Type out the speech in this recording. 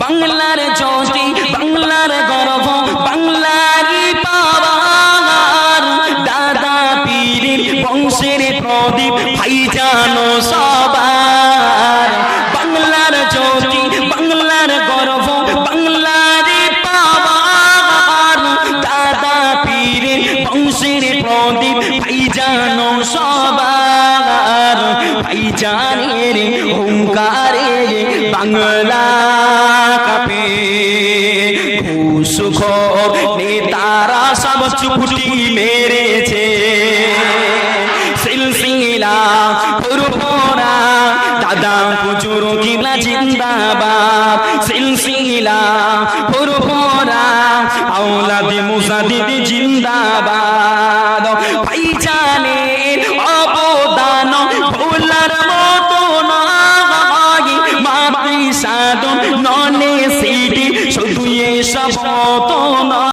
বাংলার জ্যোতি, বাংলার গর্ব, বাংলারই পাওয়ার, দাদা পীরের বংশের প্রদীপ ভাইজান সবার। বাংলার জ্যোতি, বাংলার গর্ব, বাংলারই পাওয়ার, দাদা পীরের বংশের প্রদীপ ভাইজান সবার। ভাইজানের হুঙ্কারে বাংলা কাঁপে, ঘুষখোর নেতারা সব চুপটি মেরেছে। সিলসিলা ফুরফুরা দাদা হুজুর কিবলা জিন্দাবাদ। সিলসিলা ফুরফুরা আওলাদ মুজাদ্দিদ জিন্দাবাদ। ভাইজানের অবদান ভোলার মতো নয়, মাতৃ সাধন ননে সিটি শুধু এসব মতো নয়।